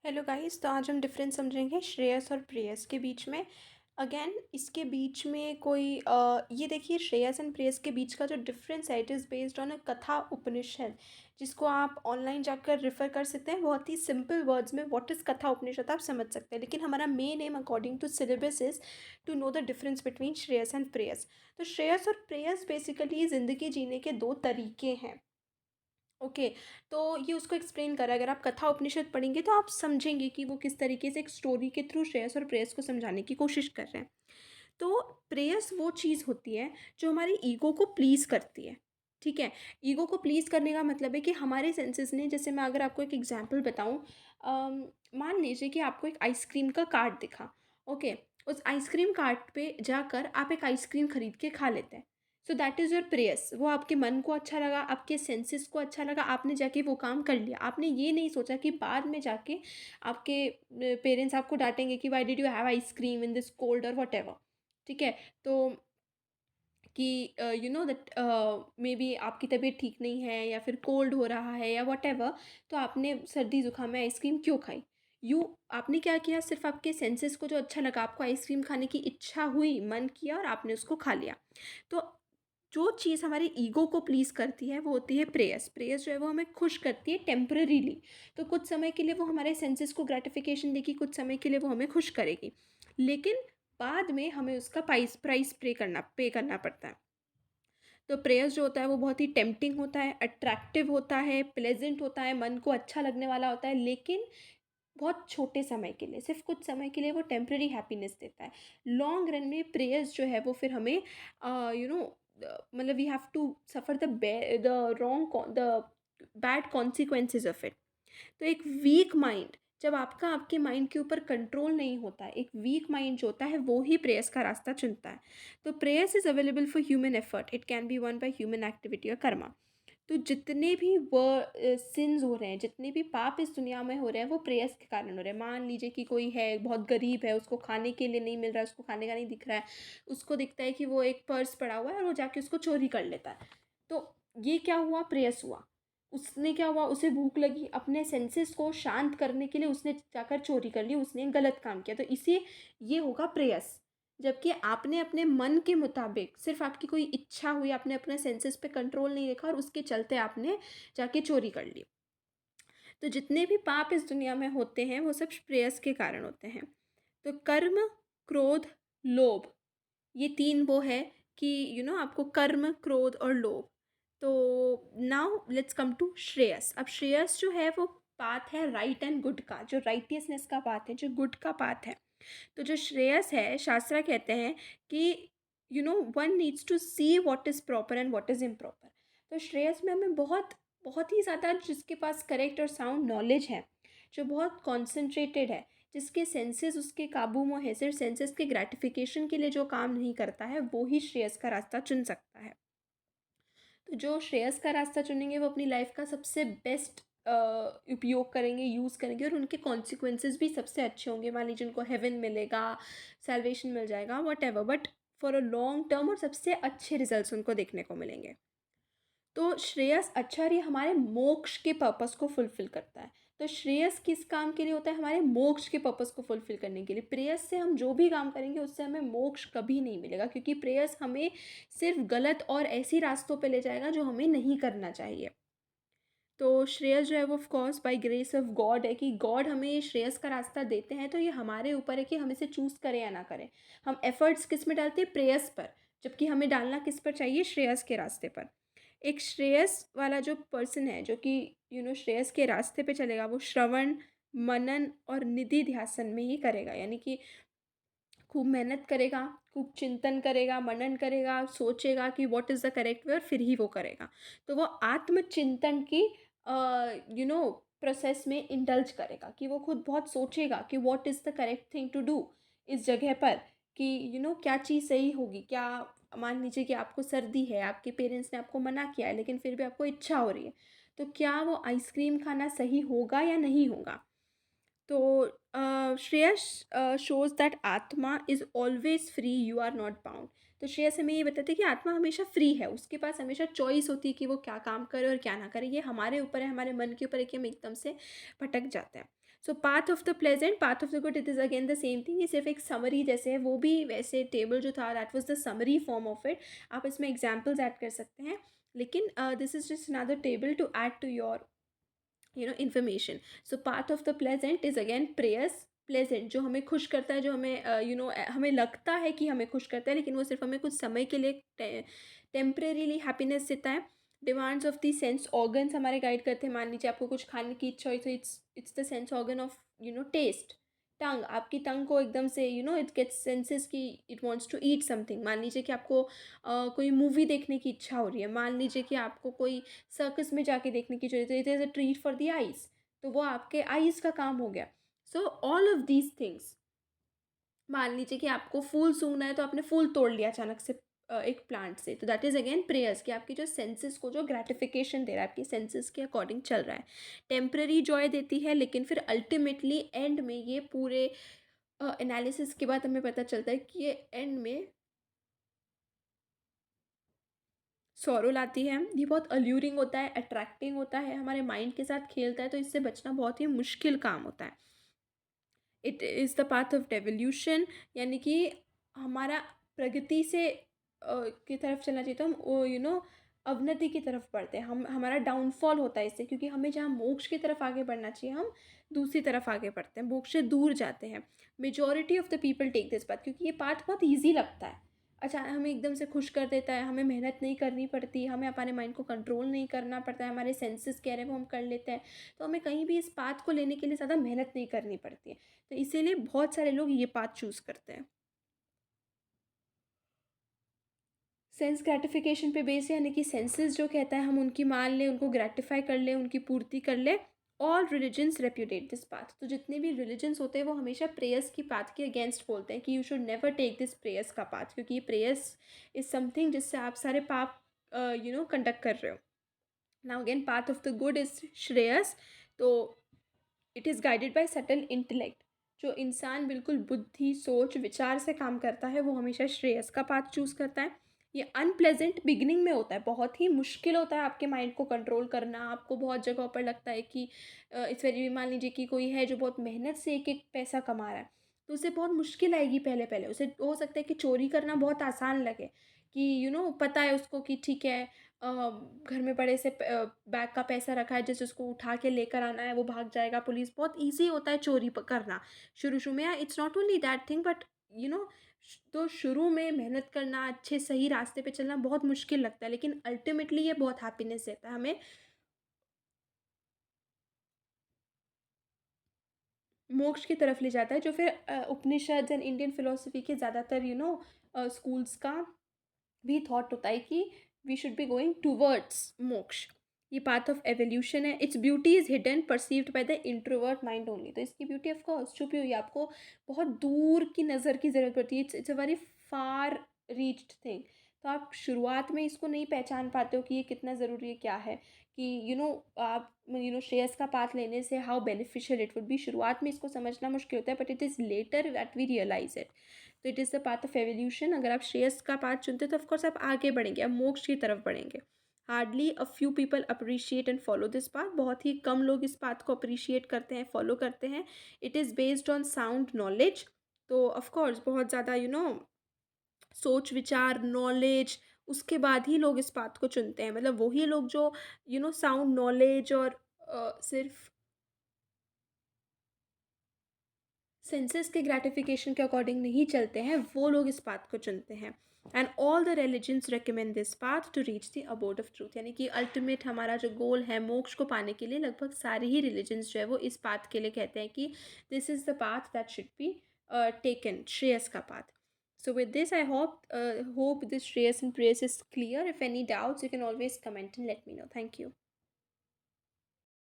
Hello guys, तो आज हम डिफरेंस समझेंगे श्रेयस और प्रेयस के बीच में। अगेन इसके बीच में कोई ये देखिए, श्रेयस एंड प्रेयस के बीच का जो डिफरेंस है it is based on a कथा उपनिषद, जिसको आप ऑनलाइन जाकर रेफर कर सकते हैं। बहुत ही सिंपल वर्ड्स में व्हाट इज़ कथा उपनिषद आप समझ सकते हैं, लेकिन हमारा main aim according to syllabus is to know the difference between Shreyas and Preyas. तो श्रेयस और प्रेयस बेसिकली ज़िंदगी जीने के दो तरीके हैं। ओके, तो ये उसको एक्सप्लेन करा। अगर आप कथा उपनिषद पढ़ेंगे तो आप समझेंगे कि वो किस तरीके से एक स्टोरी के थ्रू श्रेयस और प्रेयस को समझाने की कोशिश कर रहे हैं। तो प्रेयस वो चीज़ होती है जो हमारी ईगो को प्लीज़ करती है। ठीक है, ईगो को प्लीज़ करने का मतलब है कि हमारे सेंसेस ने, जैसे मैं अगर आपको एक एग्जांपल बताऊं, मान लीजिए कि आपको एक आइसक्रीम का कार्ट दिखा। ओके, उस आइसक्रीम कार्ट पे जाकर आप एक आइसक्रीम खरीद के खा लेते हैं। So that is your Preyas. वो आपके मन को अच्छा लगा, आपके सेंसेस को अच्छा लगा, आपने जाके वो काम कर लिया। आपने ये नहीं सोचा कि बाद में जाके आपके पेरेंट्स आपको डांटेंगे कि why did you have ice cream in this cold और वट एवर। ठीक है, तो कि you know that may be आपकी तबीयत ठीक नहीं है या फिर कोल्ड हो रहा है या वट एवर, तो आपने सर्दी ज़ुकाम में आइसक्रीम क्यों खाई? यू आपने क्या किया, सिर्फ आपके सेंसेस को जो अच्छा लगा, आपको आइसक्रीम खाने की इच्छा हुई, मन किया और आपने उसको खा लिया। तो जो चीज़ हमारी ईगो को प्लीज़ करती है वो होती है प्रेयस। प्रेयस जो है वो हमें खुश करती है टेम्परेरीली। तो कुछ समय के लिए वो हमारे सेंसेस को ग्रेटिफिकेशन देगी, कुछ समय के लिए वो हमें खुश करेगी, लेकिन बाद में हमें उसका प्राइस पे करना पड़ता है। तो प्रेयस जो होता है वो बहुत ही टेम्प्टिंग होता है, अट्रैक्टिव होता है, प्लेजेंट होता है, मन को अच्छा लगने वाला होता है, लेकिन बहुत छोटे समय के लिए, सिर्फ कुछ समय के लिए वो टेम्पररी हैप्पीनेस देता है। लॉन्ग रन में प्रेयस जो है वो फिर हमें यू नो मतलब we have to suffer the wrong the bad consequences of it. तो एक वीक माइंड, जब आपका आपके माइंड के ऊपर कंट्रोल नहीं होता है, एक वीक माइंड जो होता है वो ही प्रेयस का रास्ता चुनता है। तो Preyas is available for human effort, it can be won by human activity और कर्मा। तो जितने भी व सिन्स हो रहे हैं, जितने भी पाप इस दुनिया में हो रहे हैं वो प्रेयस के कारण हो रहे हैं। मान लीजिए कि कोई है बहुत गरीब है, उसको खाने के लिए नहीं मिल रहा है, उसको खाने का नहीं दिख रहा है, उसको दिखता है कि वो एक पर्स पड़ा हुआ है और वो जाके उसको चोरी कर लेता है। तो ये क्या हुआ, प्रेयस हुआ। उसने क्या हुआ, उसे भूख लगी, अपने सेंसेस को शांत करने के लिए उसने जाकर चोरी कर ली, उसने गलत काम किया। तो इसे ये होगा प्रेयस। जबकि आपने अपने मन के मुताबिक, सिर्फ आपकी कोई इच्छा हुई, आपने अपने सेंसेस पे कंट्रोल नहीं रखा और उसके चलते आपने जाके चोरी कर ली। तो जितने भी पाप इस दुनिया में होते हैं वो सब प्रेयस के कारण होते हैं। तो कर्म, क्रोध, लोभ, ये तीन वो है कि आपको कर्म, क्रोध और लोभ। तो नाउ लेट्स कम टू श्रेयस। अब श्रेयस जो है वो पाथ है राइट एंड गुड का, जो राइटियसनेस का पाथ है, जो गुड का पाथ है। तो जो श्रेयस है, शास्त्रा कहते हैं कि one needs to see what is proper and what is improper. तो श्रेयस में हमें बहुत बहुत ही ज़्यादा, जिसके पास करेक्ट और साउंड नॉलेज है, जो बहुत कॉन्सेंट्रेटेड है, जिसके सेंसेस उसके काबू में है, सिर्फ सेंसेस के ग्रेटिफिकेशन के लिए जो काम नहीं करता है वो ही श्रेयस का रास्ता चुन सकता है। तो जो श्रेयस का रास्ता चुनेंगे वो अपनी लाइफ का सबसे बेस्ट उपयोग करेंगे, यूज़ करेंगे, और उनके कॉन्सिक्वेंसेस भी सबसे अच्छे होंगे। मान लीजिए उनको हेवन मिलेगा, सैल्वेशन मिल जाएगा, what ever, but for a long term और सबसे अच्छे रिजल्ट्स उनको देखने को मिलेंगे। तो श्रेयस अच्छा रही हमारे मोक्ष के पर्पस को फुलफिल करता है। तो श्रेयस किस काम के लिए होता है, हमारे मोक्ष के पर्पस को फुलफिल करने के लिए। प्रेयस से हम जो भी काम करेंगे उससे हमें मोक्ष कभी नहीं मिलेगा, क्योंकि प्रेयस हमें सिर्फ गलत और ऐसी रास्तों पे ले जाएगा जो हमें नहीं करना चाहिए। तो श्रेयस जो है वो of course by grace of God है, कि गॉड हमें ये श्रेयस का रास्ता देते हैं, तो ये हमारे ऊपर है कि हम इसे चूज़ करें या ना करें। हम एफर्ट्स किस में डालते हैं, प्रेयस पर, जबकि हमें डालना किस पर चाहिए, श्रेयस के रास्ते पर। एक श्रेयस वाला जो पर्सन है, जो कि श्रेयस के रास्ते पे चलेगा, वो श्रवण, मनन और निधि ध्यासन में ही करेगा। यानी कि खूब मेहनत करेगा, खूब चिंतन करेगा, मनन करेगा, सोचेगा कि what is the correct way, और फिर ही वो करेगा। तो वो आत्मचिंतन की प्रोसेस में इंडल्ज करेगा, कि वो खुद बहुत सोचेगा कि what is the correct thing to do इस जगह पर, कि क्या चीज़ सही होगी। क्या, मान लीजिए कि आपको सर्दी है, आपके पेरेंट्स ने आपको मना किया है, लेकिन फिर भी आपको इच्छा हो रही है, तो क्या वो आइसक्रीम खाना सही होगा या नहीं होगा। तो श्रेयस शोज दैट आत्मा is always free, you are not bound. तो श्रेयस हमें ये बताते हैं कि आत्मा हमेशा फ्री है, उसके पास हमेशा चॉइस होती है कि वो क्या काम करे और क्या ना करे। ये हमारे ऊपर है, हमारे मन के ऊपर है कि हम एकदम से भटक जाते हैं। So path of the pleasant, path of the good, it is again the same thing. ये सिर्फ एक समरी जैसे है, वो भी वैसे टेबल जो था that was the summary form of it. आप इसमें एग्जांपल्स ऐड कर सकते हैं, लेकिन this is just another table to add to your information. So part of the pleasant is again prayers. Pleasant जो हमें खुश करता है, जो हमें हमें लगता है कि हमें खुश करता है, लेकिन वो सिर्फ हमें कुछ समय के लिए टेम्परेरीली हैप्पीनेस देता है। Demands of the sense organs हमारे गाइड करते हैं। मान लीजिए आपको कुछ खाने की इच्छा हुई, तो it's the sense organ of taste. Tongue, आपकी टंग को एकदम से इट गेट्स सेंसेस कि it wants to eat something. मान लीजिए कि आपको कोई मूवी देखने की इच्छा हो रही है, मान लीजिए कि आपको कोई सर्कस में जाके देखने की जरूरत है, it is a treat for the eyes, तो वो आपके आइज़ का काम हो गया। So all of these things, मान लीजिए कि आपको फूल सूंघना है, तो आपने फूल तोड़ लिया अचानक से एक प्लांट से, तो दैट इज़ अगेन प्रेयर्स कि आपकी जो सेंसेस को जो ग्रेटिफिकेशन दे रहा है, आपकी सेंसेस के अकॉर्डिंग चल रहा है। टेम्पररी जॉय देती है, लेकिन फिर अल्टीमेटली एंड में ये पूरे एनालिसिस के बाद हमें पता चलता है कि ये एंड में सॉरो लाती है। ये बहुत अल्यूरिंग होता है, अट्रैक्टिंग होता है, हमारे माइंड के साथ खेलता है, तो इससे बचना बहुत ही मुश्किल काम होता है। It is the path of devolution, यानी कि हमारा प्रगति से की तरफ चलना चाहिए, तो हम अवनति की तरफ बढ़ते हैं, हम हमारा डाउनफॉल होता है इससे, क्योंकि हमें जहाँ मोक्ष की तरफ आगे बढ़ना चाहिए, हम दूसरी तरफ आगे बढ़ते हैं, मोक्ष से दूर जाते हैं। Majority of the people take this path, क्योंकि ये पाथ बहुत ईजी लगता है। अच्छा, हमें एकदम से खुश कर देता है, हमें मेहनत नहीं करनी पड़ती, हमें अपने माइंड को कंट्रोल नहीं करना पड़ता है, हमारे सेंसेस कह रहे हैं वो हम कर लेते हैं, तो हमें कहीं भी इस पाथ को लेने के लिए ज़्यादा मेहनत नहीं करनी पड़ती है। तो इसीलिए बहुत सारे लोग ये पाथ चूज़ करते हैं। सेंस ग्रेटिफिकेशन पे बेस है, यानी कि सेंसेस जो कहता है हम उनकी मान लें, उनको ग्रेटिफाई कर लें, उनकी पूर्ति कर लें। ऑल रिलीजन्स रेप्यूटेट दिस पाथ, तो जितने भी रिलीजन्स होते हैं वो हमेशा प्रेयर्स की पाथ के अगेंस्ट बोलते हैं कि you should never take this prayers का पाथ, क्योंकि ये प्रेयर्स इज समथिंग जिससे आप सारे पाप कंडक्ट कर रहे हो। Now again path of the good is Shreyas. तो it is guided by subtle intellect. जो इंसान बिल्कुल बुद्धि, सोच, विचार से काम करता है, वो हमेशा श्रेयस का पाथ चूज़ करता है। ये अनप्लेजेंट बिगिनिंग में होता है, बहुत ही मुश्किल होता है आपके माइंड को कंट्रोल करना। आपको बहुत जगहों पर लगता है कि इस वेरी, मान लीजिए कि कोई है जो बहुत मेहनत से एक एक पैसा कमा रहा है, तो उसे बहुत मुश्किल आएगी पहले पहले। उसे हो सकता है कि चोरी करना बहुत आसान लगे, कि पता है उसको कि ठीक है, घर में बड़े से बैग का पैसा रखा है, जैसे उसको उठा के लेकर आना है, वो भाग जाएगा, पुलिस, बहुत ईजी होता है चोरी करना शुरू शुरू में। It's not only that thing, but you know तो शुरू में मेहनत करना, अच्छे सही रास्ते पे चलना बहुत मुश्किल लगता है, लेकिन अल्टीमेटली ये बहुत हैप्पीनेस देता है हमें, मोक्ष की तरफ ले जाता है, जो फिर उपनिषद एंड इंडियन फिलोसफी के ज़्यादातर स्कूल्स का भी थॉट होता है कि we should be going towards मोक्ष। ये पाथ ऑफ एवोल्यूशन है। Its beauty is hidden perceived by the introvert mind only, तो इसकी ब्यूटी ऑफ कोर्स छुपी हुई है, आपको बहुत दूर की नज़र की ज़रूरत पड़ती है। It's a very far reached thing. तो आप शुरुआत में इसको नहीं पहचान पाते हो कि ये कितना ज़रूरी है, क्या है, कि आप श्रेयस का पाथ लेने से how beneficial it would be. शुरुआत में इसको समझना मुश्किल होता है, but it is later that we realize it. तो it is the path of evolution. अगर आप श्रेयस का पाथ चुनते हो तो ऑफकोर्स आप आगे बढ़ेंगे, आप मोक्ष की तरफ बढ़ेंगे। Hardly a few people appreciate and follow this path, बहुत ही कम लोग इस पाथ को अप्रिशिएट करते हैं, फॉलो करते हैं। It is based on sound knowledge, तो ऑफकोर्स बहुत ज़्यादा सोच विचार, नॉलेज, उसके बाद ही लोग इस पाथ को चुनते हैं। मतलब वही लोग जो साउंड नॉलेज और सिर्फ सेंसेस के ग्रेटिफिकेशन के अकॉर्डिंग नहीं चलते हैं, वो लोग इस पाथ को चुनते हैं। And all the religions recommend this path to reach the abode of truth, यानी कि अल्टीमेट हमारा जो गोल है मोक्ष को पाने के लिए, लगभग सारे ही रिलीजन्स जो है वो इस पाथ के लिए कहते हैं कि this is the path that should be taken, Shreyas का path. So with this, I hope this Shreyas and Prayas is clear. If any doubts, you can always comment and let me know. Thank you.